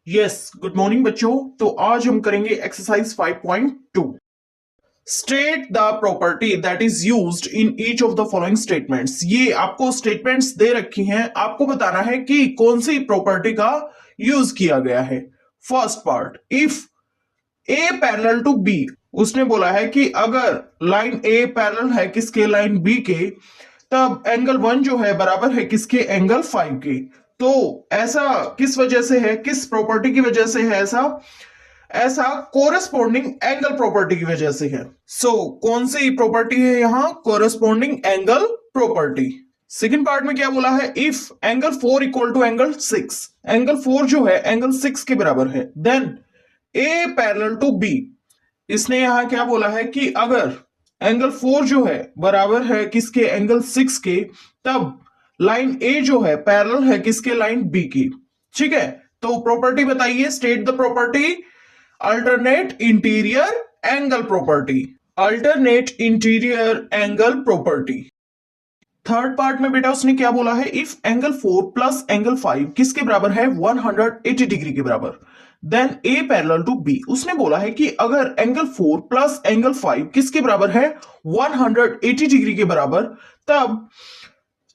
Yes, good morning बच्चों। तो आज हम करेंगे exercise 5.2। State the property that is used in each of the following statements. ये आपको स्टेटमेंट्स दे रखी हैं, आपको बताना है कि कौन सी प्रॉपर्टी का यूज किया गया है। First part, if A parallel to B, उसने बोला है कि अगर लाइन ए पैरेलल है किसके, लाइन बी के, तब एंगल 1 जो है बराबर है किसके, एंगल 5 के। तो ऐसा किस वजह से है, किस प्रॉपर्टी की वजह से है ऐसा? ऐसा कोरेस्पोंडिंग एंगल प्रॉपर्टी की वजह से है। कौन सी प्रॉपर्टी है यहां? Corresponding angle property. Second part में क्या बोला है? If angle 4 equal to angle 6, angle 4 जो है एंगल 6 के बराबर है, then A parallel to B. इसने यहां क्या बोला है कि अगर एंगल 4 जो है बराबर है किसके, एंगल 6 के, तब लाइन ए जो है पैरेलल है किसके, लाइन बी की। ठीक है, तो प्रॉपर्टी बताइए, state the property. Alternate interior angle property, alternate interior angle property. Third part में बेटा उसने क्या बोला है? इफ एंगल 4 प्लस एंगल 5 किसके बराबर है, 180 डिग्री के बराबर, then A parallel to B. उसने बोला है कि अगर एंगल 4 प्लस एंगल 5 किसके बराबर है, 180 डिग्री के बराबर, तब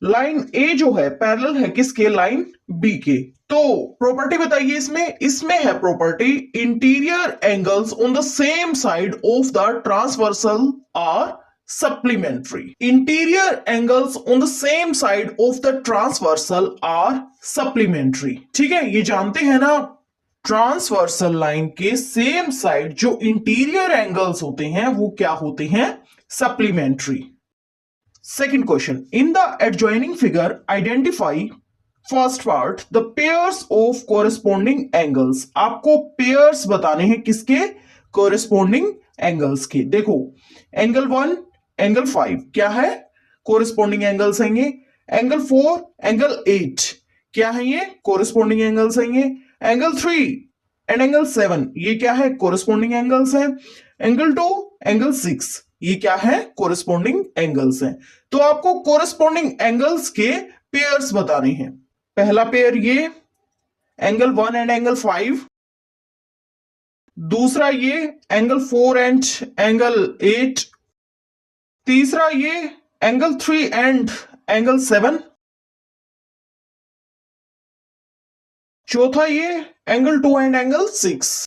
लाइन ए जो है पैरेलल है किसके, लाइन बी के। तो प्रॉपर्टी बताइए इसमें। इसमें है property, interior angles on the same side of the transversal are supplementary. Interior angles on the same side of the transversal are supplementary. ठीक है, ये जानते हैं ना, ट्रांसवर्सल लाइन के सेम साइड जो इंटीरियर एंगल्स होते हैं वो क्या होते हैं, supplementary. Second question, in the adjoining figure identify, first part, the pairs of corresponding angles. आपको पेयर्स बताने हैं किसके, कोरेस्पोंडिंग एंगल्स के। देखो, एंगल 1 एंगल 5 क्या है, कोरेस्पोंडिंग एंगल्स हैं ये। एंगल 4 एंगल 8 क्या है ये, कोरेस्पोंडिंग एंगल्स हैं ये। एंगल 3 एंड एंगल 7 ये क्या है, कोरेस्पोंडिंग एंगल्स हैं। एंगल 2 एंगल 6 ये क्या है, कोरेस्पोंडिंग एंगल्स हैं। तो आपको कोरेस्पोंडिंग एंगल्स के पेयर्स बताने हैं। पहला पेयर ये एंगल 1 एंड एंगल 5, दूसरा ये एंगल 4 एंड एंगल 8, तीसरा ये एंगल 3 एंड एंगल 7, चौथा ये एंगल 2 एंड एंगल 6।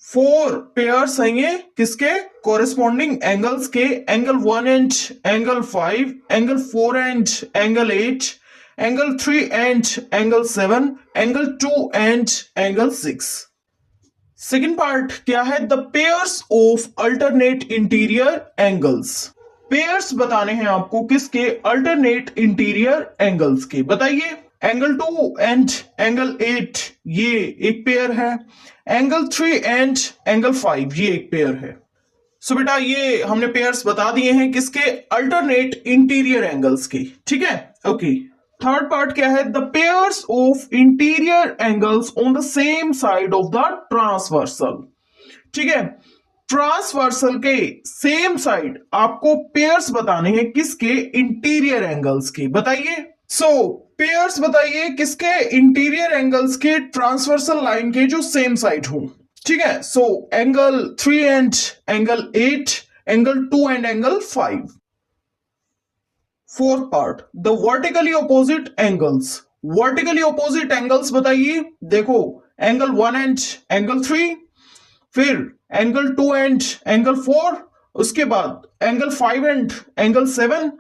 4 पेयर्स हैं ये किसके, कोरेस्पोंडिंग एंगल्स के। Angle 1 and angle 5, angle 4 and angle 8, angle 3 and angle 7, angle 2 and angle 6। Second part क्या है, the pairs of alternate interior angles. Pairs बताने हैं आपको किसके, अल्टरनेट इंटीरियर एंगल्स के। बताइए, एंगल 2 एंड एंगल 8 ये एक पेयर है, एंगल 3 एंड एंगल 5 ये एक पेयर है। सो बेटा ये हमने पेयर्स बता दिए हैं किसके, अल्टरनेट इंटीरियर एंगल्स के। ठीक है, ओके। थर्ड पार्ट क्या है, the pairs of interior angles on the same side of the transversal. ठीक है, ट्रांसवर्सल के सेम साइड आपको पेयर्स बताने हैं किसके, इंटीरियर एंगल्स के। बताइए, पेयर्स बताइए किसके, इंटीरियर एंगल्स के, ट्रांसवर्सल लाइन के जो सेम साइड हो। ठीक है, angle 3 and angle 8, angle 2 and angle 5। Fourth part, the vertically opposite angles. Vertically opposite angles बताइए। देखो, एंगल 1 एंड एंगल 3, फिर एंगल 2 एंड एंगल 4, उसके बाद एंगल 5 एंड एंगल 7,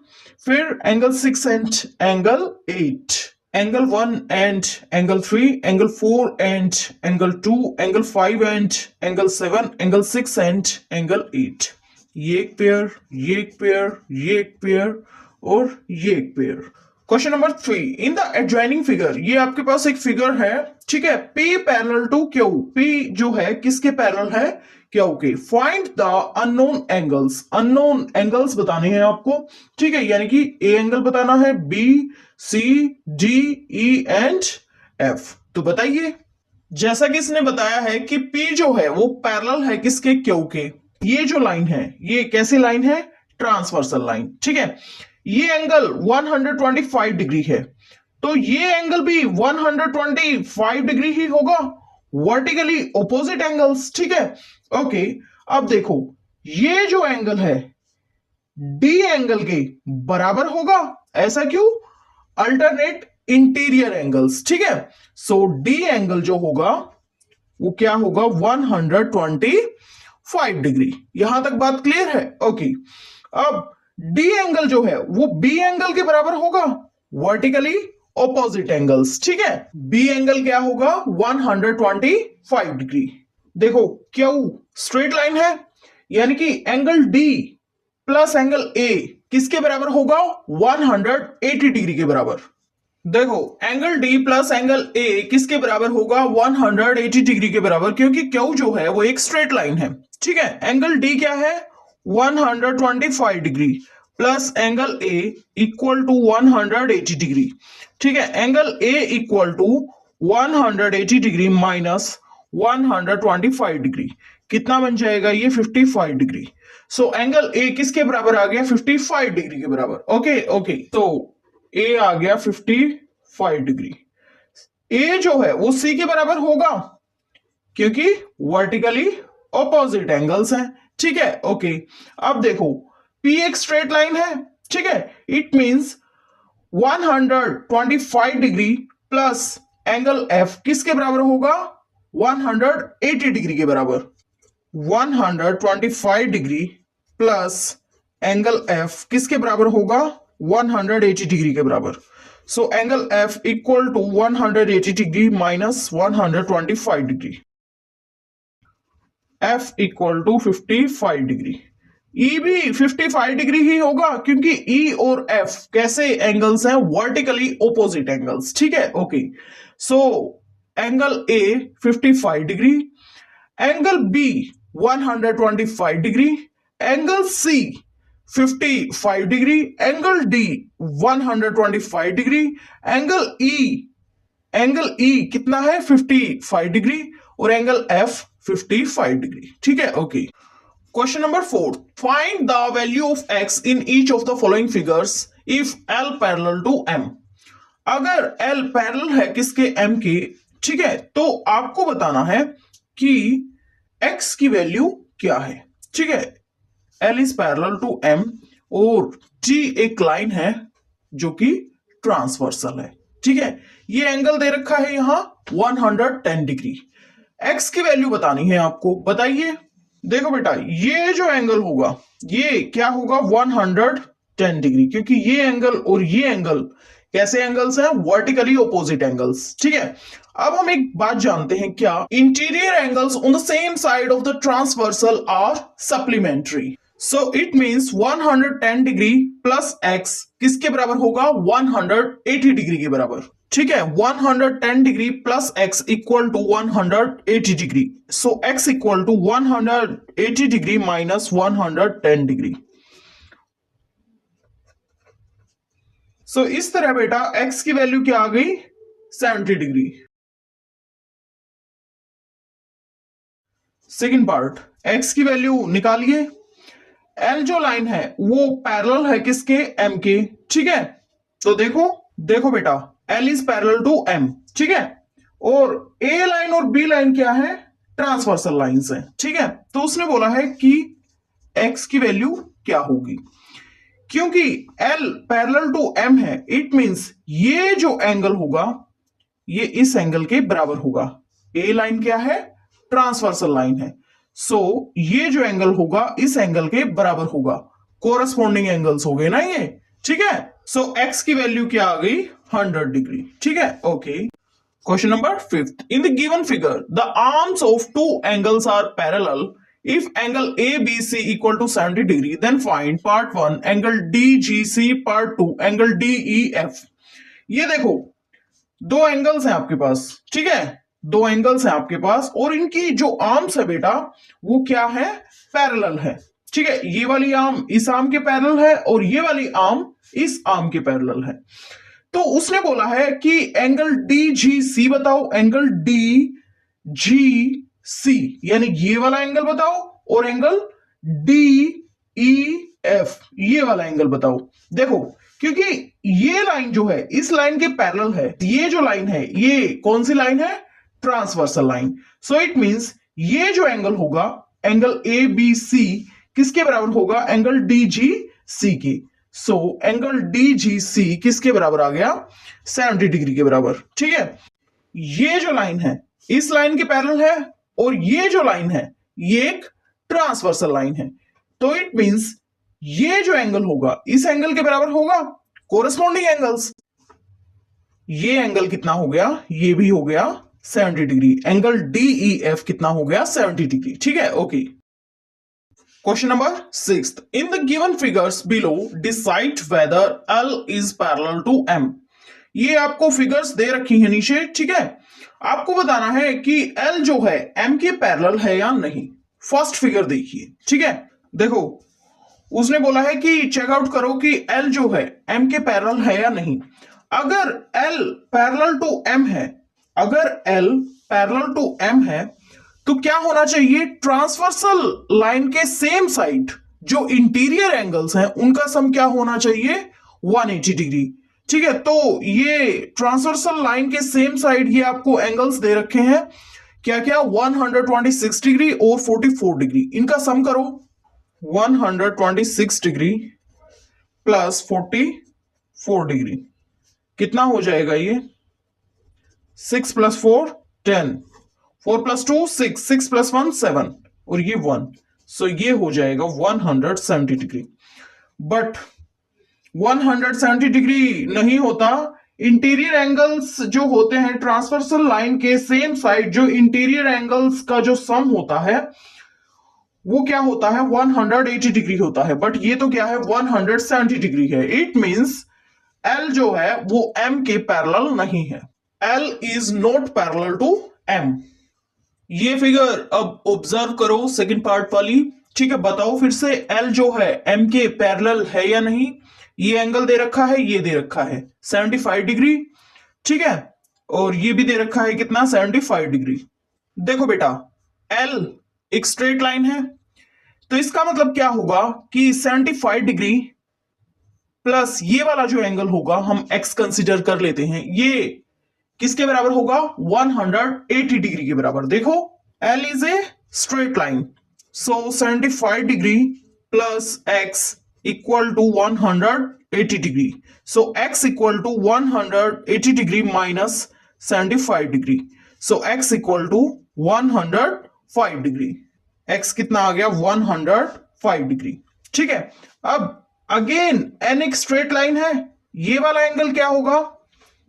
फिर angle 6 and angle 8, angle 1 and angle 3, angle 4 and angle 2, angle 5 and angle 7, angle 6 and angle 8। ये एक pair, ये एक पेयर, ये एक पेयर और ये एक pair. Question number 3, in the adjoining figure, ये आपके पास एक फिगर है। ठीक है, P parallel to Q, P जो है किसके पैरेलल है, Q के। Find the unknown angles, unknown angles बताने हैं आपको। ठीक है, यानी कि A एंगल बताना है, B, C, D, E and F। तो बताइए, जैसा कि इसने बताया है कि P जो है वो पैरेलल है किसके, Q के। ये जो लाइन है ये कैसी लाइन है, ट्रांसवर्सल लाइन। ठीक है, ये एंगल 125 डिग्री है, तो ये एंगल भी 125 डिग्री ही होगा, वर्टिकली ऑपोजिट एंगल्स, ठीक है। ओके, अब देखो ये जो एंगल है डी एंगल के बराबर होगा, ऐसा क्यों? अल्टरनेट इंटीरियर एंगल्स, ठीक है। सो डी एंगल जो होगा वो क्या होगा? 125 डिग्री। यहां तक बात क्लियर है? ओके, अब डी एंगल जो है वो बी एंगल के बराबर होगा, वर्टिकली ऑपोजिट एंगल्स, ठीक है। बी एंगल क्या होगा? 125 डिग्री। देखो क्यू स्ट्रेट लाइन है, यानी कि एंगल डी प्लस एंगल ए किसके बराबर होगा? 180 डिग्री के बराबर। देखो एंगल डी प्लस एंगल ए किसके बराबर होगा? 180 डिग्री के बराबर, क्योंकि क्यू जो है वो एक स्ट्रेट लाइन है, ठीक है। एंगल डी क्या है? 125 degree plus angle A equal to 180 degree, ठीक है। Angle A equal to 180 degree minus 125 degree, कितना बन जाएगा? ये 55 डिग्री। सो एंगल ए किसके बराबर आ गया? 55 डिग्री के बराबर। ओके ओके, तो ए आ गया 55 डिग्री। ए जो है वो सी के बराबर होगा, क्योंकि वर्टिकली ऑपोजिट एंगल्स हैं, ठीक है। ओके, अब देखो पी एक स्ट्रेट लाइन है, ठीक है। It means 125 degree plus angle F किसके बराबर होगा? 180 डिग्री के बराबर। 125 डिग्री प्लस एंगल एफ किसके बराबर होगा? 180 डिग्री के बराबर। So angle F equal to 180 degree minus 125 degree, F equal to 55 degree. E भी 55 डिग्री ही होगा, क्योंकि ई और एफ कैसे एंगल्स हैं? वर्टिकली ऑपोजिट एंगल्स, ठीक है। Okay, so angle A 55 degree, angle B 125 degree, angle C 55 degree, angle D 125 degree, angle E कितना है? 55 डिग्री, और एंगल एफ 55 डिग्री, ठीक है। Okay, question number 4, find the value of x in each of the following figures if L parallel to M. अगर L parallel है किसके? M के, ठीक है। तो आपको बताना है कि एक्स की वैल्यू क्या है, ठीक है। L is parallel to M और टी एक लाइन है जो कि ट्रांसवर्सल है, ठीक है। ये एंगल दे रखा है यहां 110 डिग्री। एक्स की वैल्यू बतानी है आपको, बताइए। देखो बेटा ये जो एंगल होगा ये क्या होगा? 110 डिग्री, क्योंकि ये एंगल और ये एंगल कैसे एंगल्स हैं? वर्टिकली ऑपोजिट एंगल्स, ठीक है। अब हम एक बात जानते हैं, क्या? Interior angles on the same side of the transversal are supplementary. So it means 110 degree plus x किसके बराबर होगा? 180 डिग्री के बराबर, ठीक है। 110 degree plus X equal to 180 degree. So X equal to 180 degree minus 110 degree. So इस तरह बेटा एक्स की वैल्यू क्या आ गई? 70 डिग्री। सेकेंड पार्ट, एक्स की वैल्यू निकालिए। एल जो लाइन है वो पैरेलल है किसके? एम के, ठीक है। तो देखो बेटा L is parallel to M, ठीक है। और ए लाइन और बी लाइन क्या है? ट्रांसवर्सल लाइंस है, ठीक है। तो उसने बोला है कि एक्स की वैल्यू क्या होगी। क्योंकि एल पैरेलल टू एम है, इट मींस ये जो एंगल होगा ये इस एंगल के बराबर होगा। ए लाइन क्या है? ट्रांसवर्सल लाइन है। सो ये जो एंगल होगा इस एंगल के बराबर होगा। कोरस्पॉन्डिंग एंगल्स हो गए ना ये, ठीक है। सो एक्स की वैल्यू क्या आ गई? 100 डिग्री, ठीक है। Okay, question number 5, in the given figure the arms of two angles are parallel if angle ABC equal to 70 degree then find part 1 angle DGC, part 2 angle DEF। ये देखो दो angles हैं आपके पास, ठीक है। दो एंगल्स हैं आपके पास और इनकी जो आर्म्स है बेटा वो क्या है? पैरेलल है, ठीक है। ये वाली आर्म इस आर्म के पैरेलल है और ये वाली आर्म इस आर्म के पैरेलल है। तो उसने बोला है कि एंगल DGC बताओ, एंगल DGC यानी ये वाला एंगल बताओ, और एंगल DEF ये वाला एंगल बताओ। देखो क्योंकि ये लाइन जो है इस लाइन के पैरेलल है। ये जो लाइन है ये कौन सी लाइन है? Transversal line. So it means ये जो एंगल होगा, एंगल ए बी सी किसके बराबर होगा? एंगल डी जी सी के। सो एंगल डी जी सी किसके बराबर आ गया? 70 डिग्री के बराबर। ठीक है, ये जो लाइन है इस लाइन के पैरेलल है और ये जो लाइन है ये एक ट्रांसवर्सल लाइन है। तो इट मींस ये जो एंगल होगा इस एंगल के बराबर होगा। कोरस्पॉन्डिंग एंगल्स, ये एंगल कितना हो गया? ये भी हो गया 70 डिग्री। एंगल DEF कितना हो गया? 70 डिग्री। ठीक है, okay. Question number 6, in the given figures below decide whether L is parallel to M। ये आपको फिगर्स दे रखी है नीचे। ठीक है, आपको बताना है कि L जो है M के पैरेलल है या नहीं। फर्स्ट फिगर देखिए। ठीक है, देखो उसने बोला है कि चेकआउट करो कि L जो है M के पैरेलल है या नहीं। अगर L पैरेलल टू M है, अगर L पैरेलल टू M है तो क्या होना चाहिए? ट्रांसवर्सल लाइन के सेम साइड जो इंटीरियर एंगल्स हैं उनका सम क्या होना चाहिए? 180 डिग्री। ठीक है, तो ये ट्रांसवर्सल लाइन के सेम साइड ये आपको एंगल्स दे रखे हैं। क्या क्या? 126 डिग्री और 44 डिग्री। इनका सम करो। 126 डिग्री प्लस 44 डिग्री कितना हो जाएगा? ये 6 प्लस 4 10, 4 प्लस 2 6, 6 प्लस 1 7 और ये 1। सो ये हो जाएगा 170 डिग्री। बट 170 डिग्री नहीं होता। इंटीरियर एंगल्स जो होते हैं ट्रांसवर्सल लाइन के सेम साइड, जो इंटीरियर एंगल्स का जो सम होता है वो क्या होता है? 180 डिग्री होता है। बट ये तो क्या है? 170 डिग्री है। इट मींस L जो है वो M के पैरेलल नहीं है। L is not parallel to M। ये फिगर अब ऑब्जर्व करो, सेकंड पार्ट वाली। ठीक है, बताओ फिर से L जो है M के पैरेलल है या नहीं। ये एंगल दे रखा है, ये दे रखा है 75 डिग्री। ठीक है, और ये भी दे रखा है कितना? 75 डिग्री। देखो बेटा, L एक स्ट्रेट लाइन है तो इसका मतलब क्या होगा कि 75 डिग्री प्लस ये वाला जो एंगल होगा हम x कंसीडर कर लेते हैं, ये किसके बराबर होगा? 180 डिग्री के बराबर। देखो L is a straight line, so 75 degree plus x equal to 180 degree. So x equal to 180 degree minus 75 degree. So x equal to 105 degree. x कितना आ गया? 105 डिग्री। ठीक है, अब अगेन n एक स्ट्रेट लाइन है। ये वाला एंगल क्या होगा?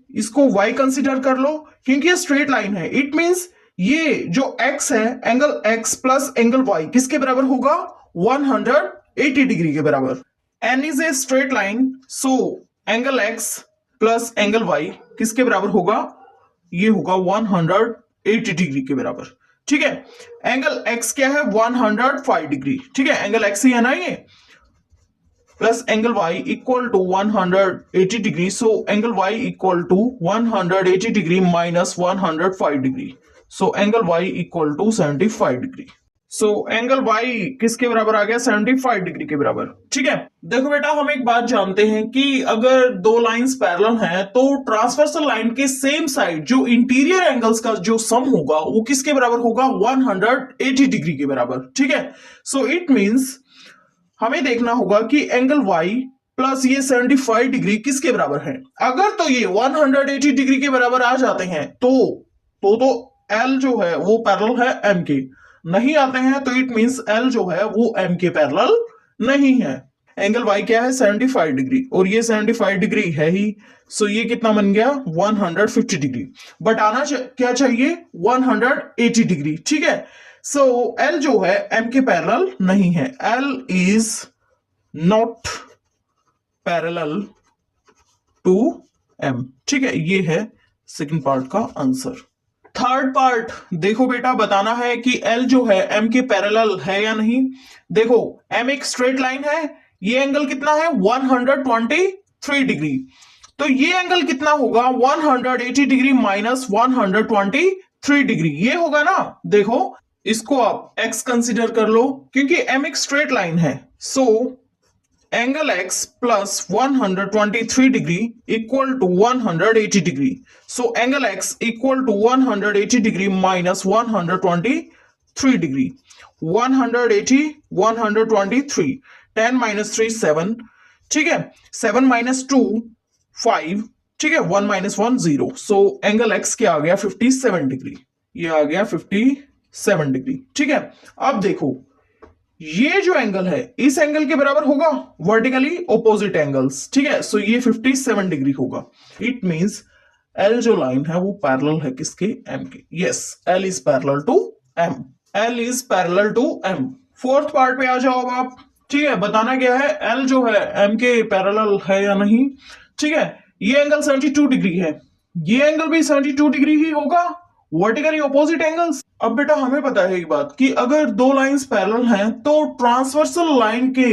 इसको y कंसीडर कर लो क्योंकि ये स्ट्रेट लाइन है। इट मींस ये जो x है, angle x plus angle y किसके बराबर होगा? 180 डिग्री के बराबर। n is a straight line, so angle x plus angle y किसके बराबर होगा? ये होगा 180 डिग्री के बराबर। ठीक है, एंगल x क्या है? 105 डिग्री। ठीक है, एंगल x ही है ना ये, plus angle y equal to 180 degree. So angle y equal to 180 degree minus 105 degree. So angle y equal to 75 degree. So angle y किसके बराबर आ गया? 75 डिग्री के बराबर। ठीक है, देखो बेटा हम एक बात जानते हैं कि अगर दो लाइंस पैरेलल हैं तो ट्रांसवर्सल लाइन के सेम साइड जो इंटीरियर एंगल्स का जो सम होगा वो किसके बराबर होगा? 180 डिग्री के बराबर। ठीक है, सो इट मींस हमें देखना होगा कि एंगल y प्लस ये 75 डिग्री किसके बराबर है। अगर तो ये 180 डिग्री के बराबर आ जाते हैं तो L जो है वो पैरेलल है M के। नहीं आते हैं तो इट मींस L जो है वो M के पैरेलल नहीं है। एंगल y क्या है? 75 डिग्री और ये 75 डिग्री है ही। सो ये कितना बन गया? 150 डिग्री। बट आना क्या चाहिए? 180 डिग्री। ठीक है, सो L जो है M के पैरेलल नहीं है। L is not parallel to M। ठीक है, ये है सेकंड पार्ट का आंसर। थर्ड पार्ट देखो बेटा, बताना है कि L जो है M के पैरेलल है या नहीं। देखो M एक स्ट्रेट लाइन है, ये एंगल कितना है? 123 डिग्री। तो ये एंगल कितना होगा? 180 डिग्री माइनस 123 डिग्री। ये होगा ना। देखो इसको आप x कंसीडर कर लो क्योंकि M एक स्ट्रेट लाइन है। So angle x plus 123 degree equal to 180 degree. So angle x equal to 180 degree minus 123 degree. 180 123 10 minus 3 7, ठीक है, 7 minus 2 5, ठीक है, 1 minus 1 0. So angle x क्या आ गया 57 डिग्री, ये आ गया 57 डिग्री. ठीक है, अब देखो ये जो एंगल है इस एंगल के बराबर होगा वर्टिकली ऑपोजिट एंगल्स. ठीक है, सो ये 57 डिग्री होगा. इट मींस एल जो लाइन है वो पैरेलल है किसके, एम के. Yes, L is parallel to M. L is parallel to M. Fourth part पे आ जाओ अब आप. ठीक है, बताना क्या है, एल जो है एम के पैरेलल है या नहीं. ठीक है, ये एंगल 72 डिग्री है, ये एंगल भी 72 डिग्री ही होगा, वर्टिकली ऑपोजिट एंगल्स. अब बेटा हमें पता है एक बात कि अगर दो लाइंस पैरेलल हैं तो ट्रांसवर्सल लाइन के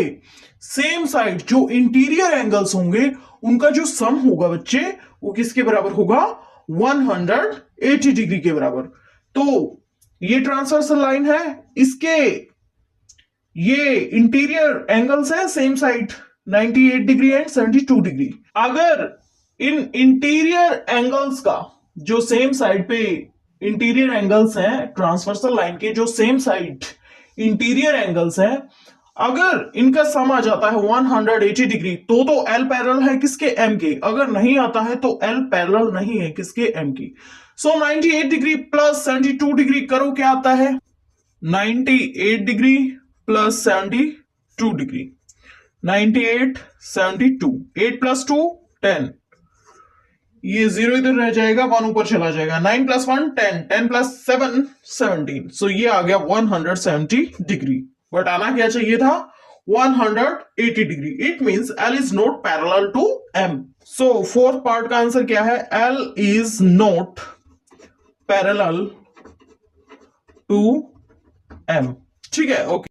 सेम साइड जो इंटीरियर एंगल्स होंगे उनका जो सम होगा बच्चे वो किसके बराबर होगा, 180 डिग्री के बराबर. तो ये ट्रांसवर्सल लाइन है, इसके ये इंटीरियर एंगल्स है same side 98 degree and 72 degree. अगर इन इंटीरियर एंगल्स का जो सेम साइड पे इंटीरियर एंगल्स हैं, ट्रांसवर्सल लाइन के जो सेम साइड इंटीरियर एंगल्स हैं, अगर इनका सम आ जाता है 180 डिग्री तो एल पैरेलल है किसके, एम के. अगर नहीं आता है तो एल पैरेलल नहीं है किसके, एम की. सो 98 डिग्री प्लस 72 डिग्री करो क्या आता है, 98 डिग्री प्लस 72 डिग्री. 98 72, 8 प्लस 2 10, ये 0 इधर रह जाएगा, 1 ऊपर चला जाएगा. 9 प्लस 1 10, 10 प्लस 7 17. सो ये आ गया 170 डिग्री. बट आना क्या चाहिए था, 180 degree. It means L is not parallel to M. So fourth part का आंसर क्या है, L is not parallel to M. ठीक है, ओके.